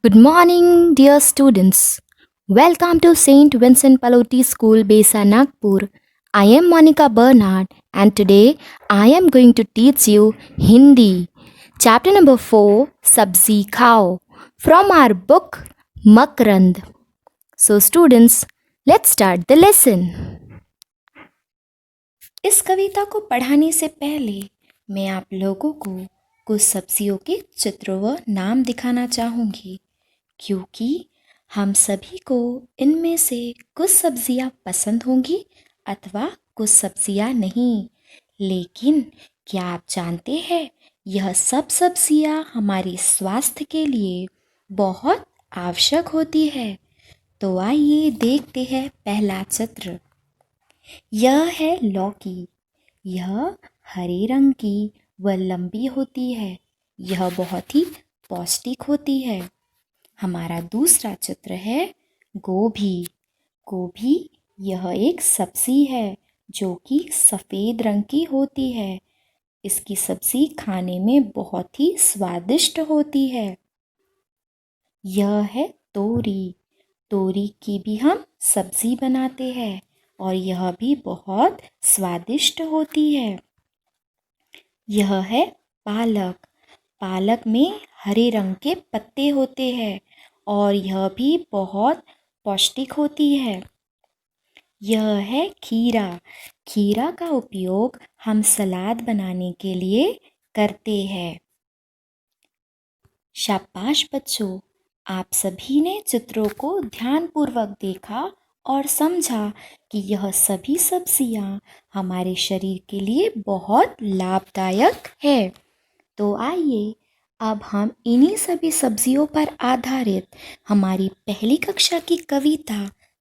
Good morning, dear students. Welcome to St. Vincent Pallotti School, Besa, Nagpur. I am Monica Bernard, and today I am going to teach you Hindi. Chapter number 4, Sabzi Khao, from our book Makrand. So, students, let's start the lesson. इस कविता को पढ़ाने से पहले मैं आप लोगों को कुछ सब्जियों के चित्रों व नाम दिखाना चाहूँगी, क्योंकि हम सभी को इनमें से कुछ सब्जियां पसंद होंगी अथवा कुछ सब्जियां नहीं। लेकिन क्या आप जानते हैं, यह सब सब्जियां हमारे स्वास्थ्य के लिए बहुत आवश्यक होती है। तो आइए देखते हैं पहला चित्र। यह है लौकी। यह हरे रंग की व लंबी होती है। यह बहुत ही पौष्टिक होती है। हमारा दूसरा चित्र है गोभी। गोभी यह एक सब्जी है जो कि सफ़ेद रंग की होती है। इसकी सब्जी खाने में बहुत ही स्वादिष्ट होती है। यह है तोरी। तोरी की भी हम सब्जी बनाते हैं और यह भी बहुत स्वादिष्ट होती है। यह है पालक। पालक में हरे रंग के पत्ते होते हैं और यह भी बहुत पौष्टिक होती है। यह है खीरा। खीरा का उपयोग हम सलाद बनाने के लिए करते हैं। शाबाश बच्चों, आप सभी ने चित्रों को ध्यानपूर्वक देखा और समझा कि यह सभी सब्जियां हमारे शरीर के लिए बहुत लाभदायक है। तो आइए अब हम इन्हीं सभी सब्जियों पर आधारित हमारी पहली कक्षा की कविता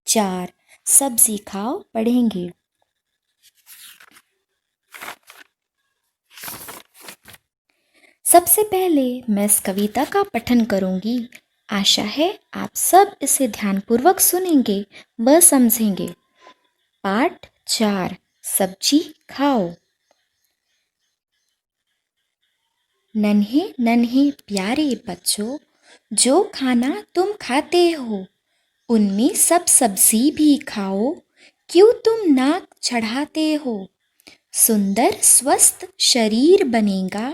4 सब्जी खाओ पढ़ेंगे। सबसे पहले मैं इस कविता का पठन करूंगी। आशा है आप सब इसे ध्यानपूर्वक सुनेंगे व समझेंगे। पाठ 4 सब्जी खाओ। नन्हे नन्हे प्यारे बच्चों, जो खाना तुम खाते हो उनमें सब सब्जी भी खाओ। क्यों तुम नाक चढ़ाते हो? सुंदर स्वस्थ शरीर बनेगा,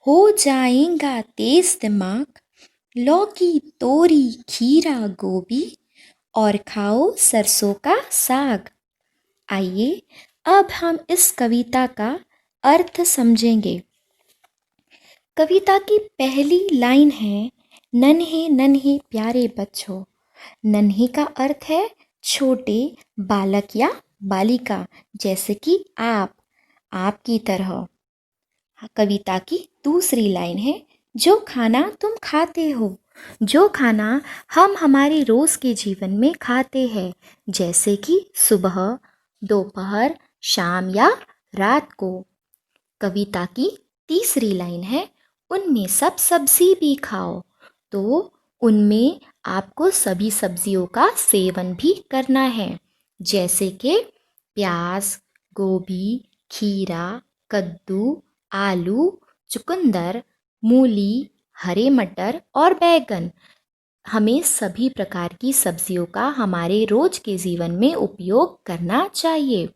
हो जाएगा तेज दिमाग। लौकी तोरी खीरा गोभी और खाओ सरसों का साग। आइए अब हम इस कविता का अर्थ समझेंगे। कविता की पहली लाइन है नन्हे नन्हे प्यारे बच्चों। नन्हे का अर्थ है छोटे बालक या बालिका, जैसे कि आपकी तरह। कविता की दूसरी लाइन है जो खाना तुम खाते हो। जो खाना हम हमारे रोज के जीवन में खाते हैं, जैसे कि सुबह, दोपहर, शाम या रात को। कविता की तीसरी लाइन है उनमें सब सब्जी भी खाओ। तो उनमें आपको सभी सब्जियों का सेवन भी करना है, जैसे कि प्याज, गोभी, खीरा, कद्दू, आलू, चुकंदर, मूली, हरे मटर और बैगन। हमें सभी प्रकार की सब्जियों का हमारे रोज के जीवन में उपयोग करना चाहिए।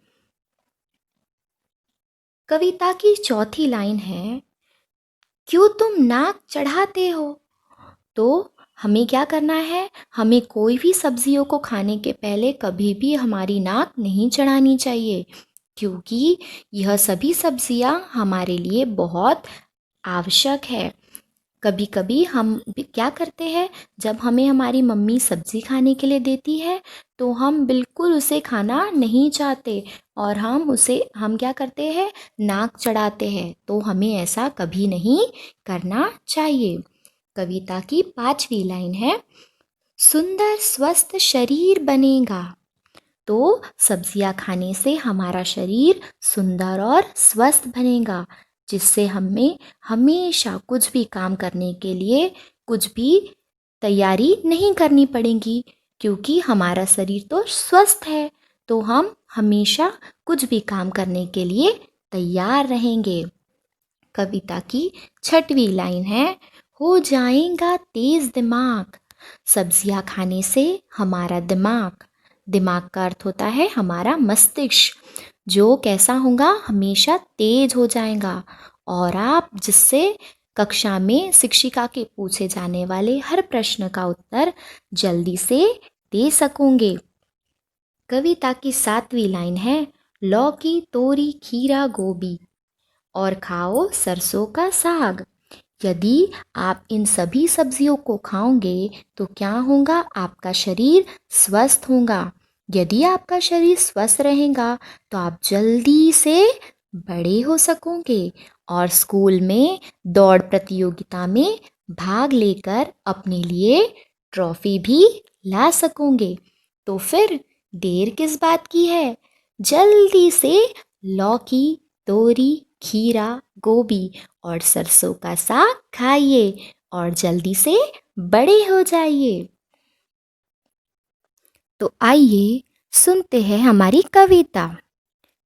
कविता की चौथी लाइन है क्यों तुम नाक चढ़ाते हो? तो हमें क्या करना है, हमें कोई भी सब्जियों को खाने के पहले कभी भी हमारी नाक नहीं चढ़ानी चाहिए, क्योंकि यह सभी सब्जियां हमारे लिए बहुत आवश्यक है। कभी कभी हम क्या करते हैं, जब हमें हमारी मम्मी सब्जी खाने के लिए देती है तो हम बिल्कुल उसे खाना नहीं चाहते और हम क्या करते हैं, नाक चढ़ाते हैं। तो हमें ऐसा कभी नहीं करना चाहिए। कविता की 5वीं लाइन है सुंदर स्वस्थ शरीर बनेगा। तो सब्जियां खाने से हमारा शरीर सुंदर और स्वस्थ बनेगा, जिससे हमें हमेशा कुछ भी काम करने के लिए कुछ भी तैयारी नहीं करनी पड़ेगी, क्योंकि हमारा शरीर तो स्वस्थ है। तो हम हमेशा कुछ भी काम करने के लिए तैयार रहेंगे। कविता की 6वीं लाइन है हो जाएगा तेज दिमाग। सब्जियां खाने से हमारा दिमाग, दिमाग का अर्थ होता है हमारा मस्तिष्क, जो कैसा होगा, हमेशा तेज हो जाएगा। और आप जिससे कक्षा में शिक्षिका के पूछे जाने वाले हर प्रश्न का उत्तर जल्दी से दे सकोगे। कविता की 7वीं लाइन है, लौकी तोरी खीरा गोभी और खाओ सरसों का साग। यदि आप इन सभी सब्जियों को खाओगे तो क्या होगा, आपका शरीर स्वस्थ होगा। यदि आपका शरीर स्वस्थ रहेगा तो आप जल्दी से बड़े हो सकोगे और स्कूल में दौड़ प्रतियोगिता में भाग लेकर अपने लिए ट्रॉफी भी ला सकोगे। तो फिर देर किस बात की है, जल्दी से लौकी तोरी खीरा गोभी और सरसों का साग खाइए और जल्दी से बड़े हो जाइए। तो आइए सुनते हैं हमारी कविता।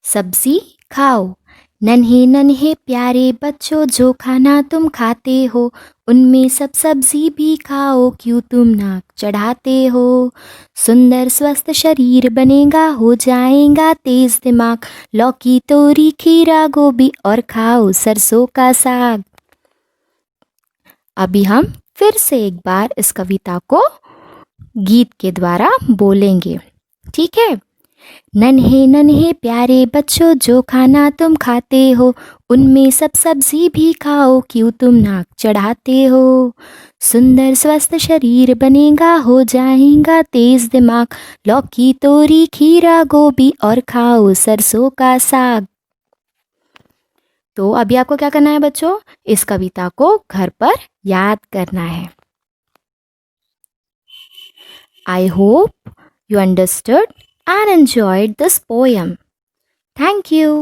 सब्जी खाओ, नन्हे नन्हे प्यारे बच्चों, जो खाना तुम खाते हो उनमें सब सब्जी भी खाओ, क्यों तुम नाक चढ़ाते हो। सुंदर स्वस्थ शरीर बनेगा, हो जाएगा तेज दिमाग, लौकी तोरी खीरा गोभी और खाओ सरसों का साग। अभी हम फिर से एक बार इस कविता को गीत के द्वारा बोलेंगे, ठीक है। नन्हे नन्हे प्यारे बच्चों, जो खाना तुम खाते हो उनमें सब सब्जी भी खाओ, क्यों तुम नाक चढ़ाते हो। सुंदर स्वस्थ शरीर बनेगा, हो जाएगा तेज दिमाग, लौकी तोरी खीरा गोभी और खाओ सरसों का साग। तो अभी आपको क्या करना है बच्चों, इस कविता को घर पर याद करना है। I hope you understood and enjoyed this poem. Thank you.